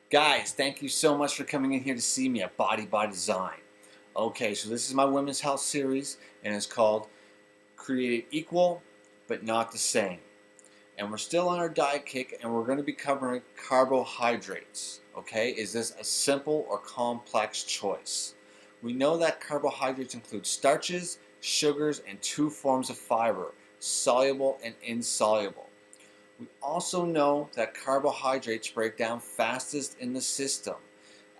Guys, thank you so much for coming in here to see me at Body by Design. Okay, so this is my women's health series, and it's called Create Equal but Not the Same. And we're still on our diet kick, and we're going to be covering carbohydrates. Okay, is this a simple or complex choice? We know that carbohydrates include starches, sugars, and two forms of fiber, soluble and insoluble. We also know that carbohydrates break down fastest in the system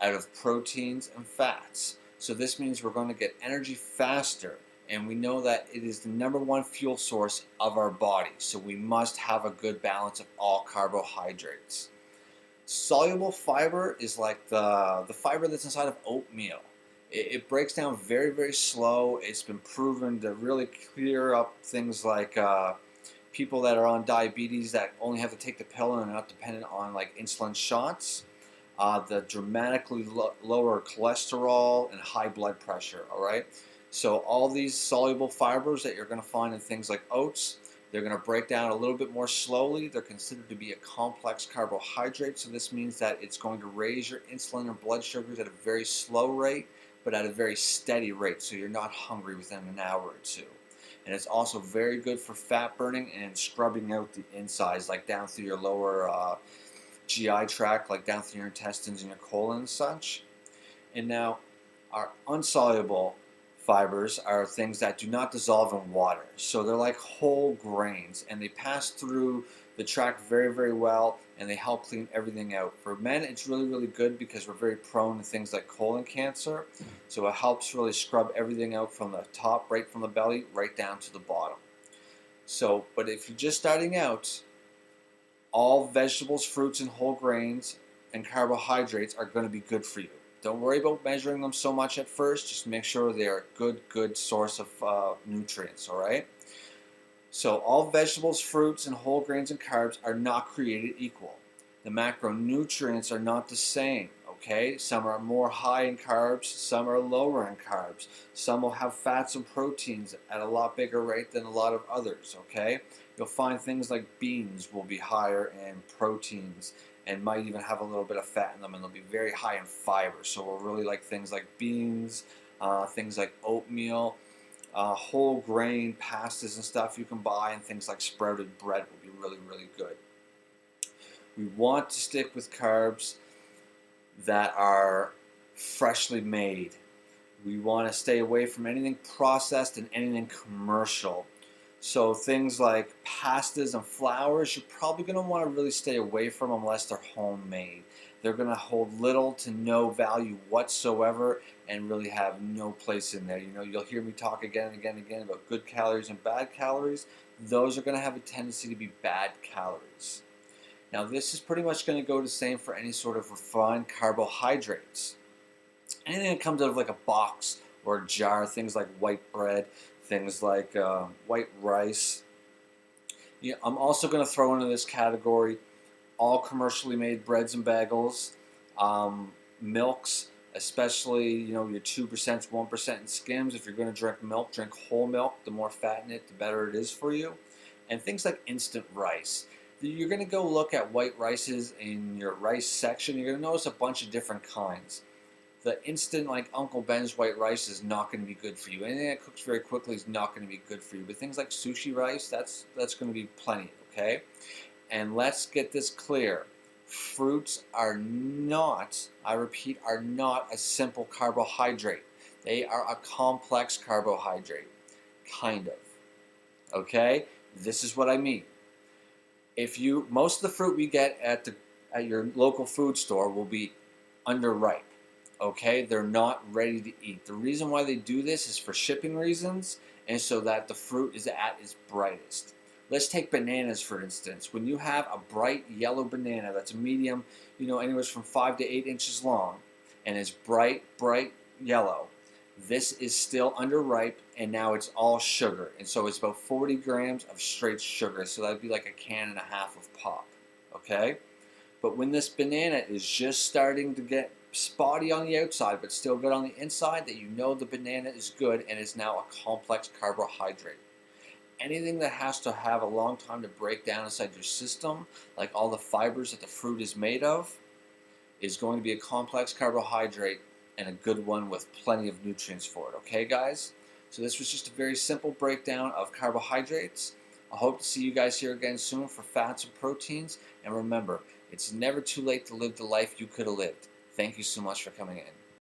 out of proteins and fats. So this means we're going to get energy faster, and we know that it is the number one fuel source of our body. So we must have a good balance of all carbohydrates. Soluble fiber is like the fiber that's inside of oatmeal. It breaks down very, very slow. It's been proven to really clear up things like people that are on diabetes that only have to take the pill and are not dependent on like insulin shots. The dramatically lower cholesterol and high blood pressure. All right. So all these soluble fibers that you're going to find in things like oats, they're going to break down a little bit more slowly. They're considered to be a complex carbohydrate. So this means that it's going to raise your insulin and blood sugars at a very slow rate, but at a very steady rate. So you're not hungry within an hour or two. And it's also very good for fat burning and scrubbing out the insides, like down through your lower GI tract, like down through your intestines and your colon and such. And now, our insoluble fibers are things that do not dissolve in water. So they're like whole grains, and they pass through the tract very, very well, and they help clean everything out. For men, it's really, really good because we're very prone to things like colon cancer. So it helps really scrub everything out from the top, right from the belly, right down to the bottom. So, but if you're just starting out, all vegetables, fruits, and whole grains and carbohydrates are going to be good for you. Don't worry about measuring them so much at first. Just make sure they're a good source of nutrients, all right? So all vegetables, fruits, and whole grains and carbs are not created equal. The macronutrients are not the same, okay? Some are more high in carbs, some are lower in carbs. Some will have fats and proteins at a lot bigger rate than a lot of others, okay? You'll find things like beans will be higher in proteins and might even have a little bit of fat in them, and they'll be very high in fiber. So we'll really like things like beans, things like oatmeal, whole grain pastas and stuff you can buy, and things like sprouted bread will be really, really good. We want to stick with carbs that are freshly made. We want to stay away from anything processed and anything commercial. So things like pastas and flours, you're probably going to want to really stay away from unless they're homemade. They're going to hold little to no value whatsoever and really have no place in there. You know, you'll hear me talk again and again and again about good calories and bad calories. Those are going to have a tendency to be bad calories. Now, this is pretty much going to go the same for any sort of refined carbohydrates. Anything that comes out of like a box or a jar, things like white bread, things like white rice. Yeah, I'm also going to throw into this category all commercially made breads and bagels, milks, especially your 2%, 1% in skims. If you're going to drink milk, drink whole milk. The more fat in it, the better it is for you. And things like instant rice. You're going to go look at white rices in your rice section. You're going to notice a bunch of different kinds. The instant, like Uncle Ben's white rice, is not going to be good for you. Anything that cooks very quickly is not going to be good for you. But things like sushi rice, that's going to be plenty, okay? And let's get this clear. Fruits are not, I repeat, are not a simple carbohydrate. They are a complex carbohydrate, kind of, okay? This is what I mean. Most of the fruit we get at your local food store will be underripe. Okay, they're not ready to eat. The reason why they do this is for shipping reasons and so that the fruit is at its brightest. Let's take bananas for instance. When you have a bright yellow banana that's a medium, anywhere from 5 to 8 inches long, and is bright yellow, this is still underripe, and now it's all sugar. And so it's about 40 grams of straight sugar. So that'd be like a can and a half of pop. Okay? But when this banana is just starting to get spotty on the outside but still good on the inside, that the banana is good and is now a complex carbohydrate. Anything that has to have a long time to break down inside your system, like all the fibers that the fruit is made of, is going to be a complex carbohydrate and a good one with plenty of nutrients for it. Okay, guys? So this was just a very simple breakdown of carbohydrates. I hope to see you guys here again soon for fats and proteins. And remember, it's never too late to live the life you could have lived. Thank you so much for coming in.